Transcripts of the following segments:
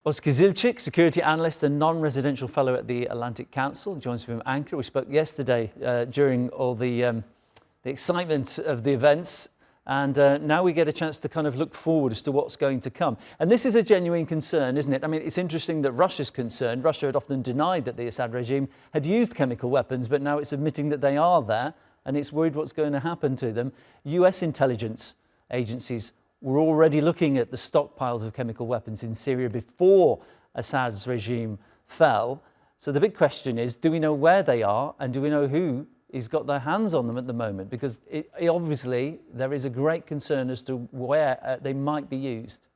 Ozkizilcik, security analyst and non-residential fellow at the Atlantic Council, joins me from Ankara. We spoke yesterday during all the excitement of the events, and now we get a chance to kind of look forward as to what's going to come. And this is a genuine concern, isn't it? I mean, it's interesting that Russia's concerned. Russia had often denied that the Assad regime had used chemical weapons, but now it's admitting that they are there, and it's worried what's going to happen to them. US intelligence agencies were already looking at the stockpiles of chemical weapons in Syria before Assad's regime fell. So the big question is, do we know where they are, and do we know who has got their hands on them at the moment? Because obviously there is a great concern as to where they might be used.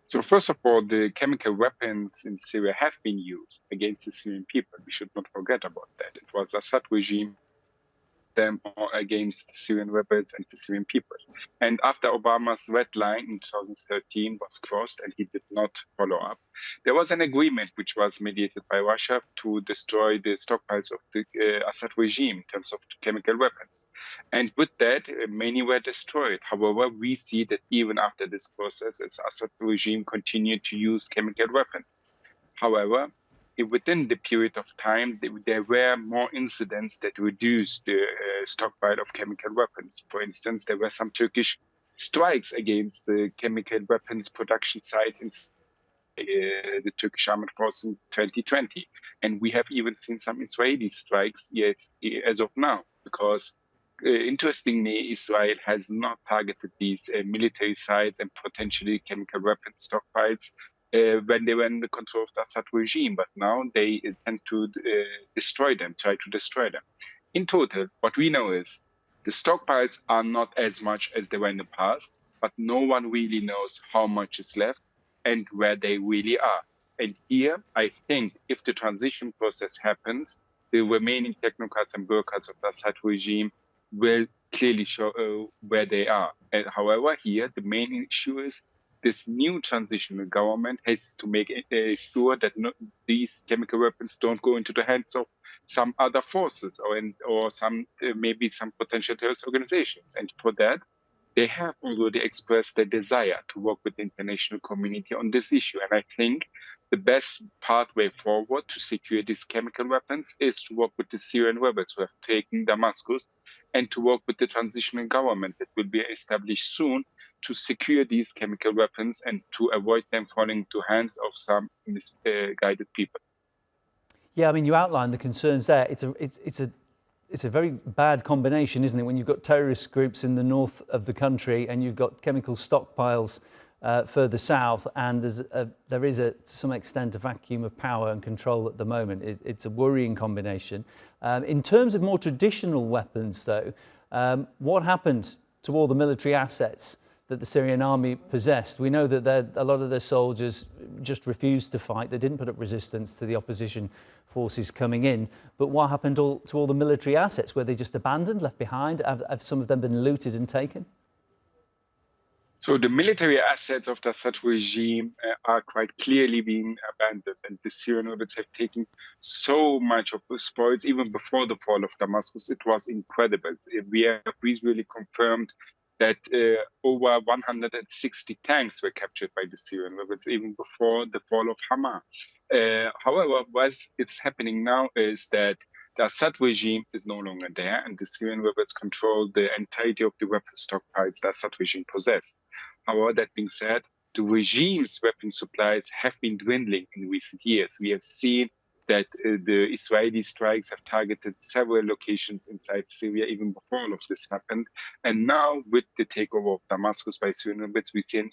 So first of all, the chemical weapons in Syria have been used against the Syrian people. We should not forget about that. It was the Assad regime them against the Syrian rebels and the Syrian people. And after Obama's red line in 2013 was crossed and he did not follow up, there was an agreement which was mediated by Russia to destroy the stockpiles of the Assad regime in terms of chemical weapons. And with that, many were destroyed. However, we see that even after this process, the Assad regime continued to use chemical weapons. However, within the period of time, there were more incidents that reduced the stockpile of chemical weapons. For instance, there were some Turkish strikes against the chemical weapons production sites in the Turkish armed force in 2020. And we have even seen some Israeli strikes yet as of now, because interestingly, Israel has not targeted these military sites and potentially chemical weapon stockpiles when they were in the control of the Assad regime, but now they tend to try to destroy them. In total, what we know is the stockpiles are not as much as they were in the past, but no one really knows how much is left and where they really are. And here, I think if the transition process happens, the remaining technocrats and bureaucrats of the Assad regime will clearly show where they are. And however, here, the main issue is this new transitional government has to make sure that these chemical weapons don't go into the hands of some other forces or some maybe some potential terrorist organizations. And for that, they have already expressed their desire to work with the international community on this issue. And I think the best pathway forward to secure these chemical weapons is to work with the Syrian rebels who have taken Damascus and to work with the transitional government that will be established soon to secure these chemical weapons and to avoid them falling into hands of some misguided people. Yeah, I mean, you outlined the concerns there. It's a very bad combination, isn't it, when you've got terrorist groups in the north of the country and you've got chemical stockpiles further south, and there is to some extent a vacuum of power and control at the moment. It's a worrying combination. In terms of more traditional weapons, though, what happened to all the military assets that the Syrian army possessed? We know that a lot of their soldiers just refused to fight. They didn't put up resistance to the opposition forces coming in. But what happened to all the military assets? Were they just abandoned, left behind? Have some of them been looted and taken? So the military assets of the Assad regime are quite clearly being abandoned, and the Syrian rebels have taken so much of the spoils. Even before the fall of Damascus, it was incredible. We have visually confirmed that over 160 tanks were captured by the Syrian rebels even before the fall of Hama. However, what's happening now is that the Assad regime is no longer there, and the Syrian rebels control the entirety of the weapon stockpiles the Assad regime possessed. However, that being said, the regime's weapon supplies have been dwindling in recent years. We have seen that the Israeli strikes have targeted several locations inside Syria even before all of this happened. And now, with the takeover of Damascus by Syrian rebels, we see an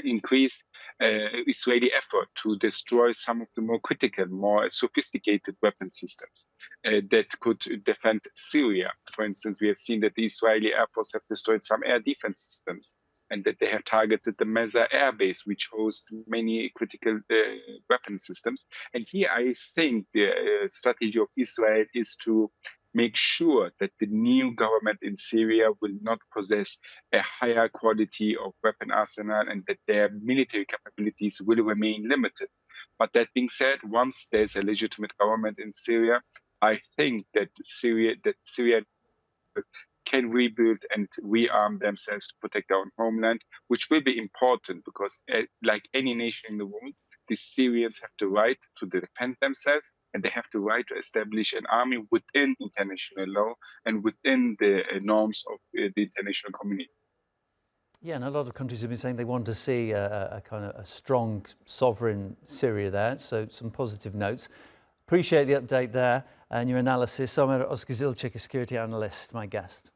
increased Israeli effort to destroy some of the more critical, more sophisticated weapon systems that could defend Syria. For instance, we have seen that the Israeli Air Force have destroyed some air defense systems, and that they have targeted the Meza Air Base, which hosts many critical weapon systems. And here I think the strategy of Israel is to make sure that the new government in Syria will not possess a higher quality of weapon arsenal and that their military capabilities will remain limited. But that being said, once there's a legitimate government in Syria, I think that Syria can rebuild and rearm themselves to protect their own homeland, which will be important because, like any nation in the world, the Syrians have the right to defend themselves, and they have the right to establish an army within international law and within the norms of the international community. Yeah, and a lot of countries have been saying they want to see a kind of a strong sovereign Syria there, so some positive notes. Appreciate the update there and your analysis. Omer Ozkizilcik, a security analyst, my guest.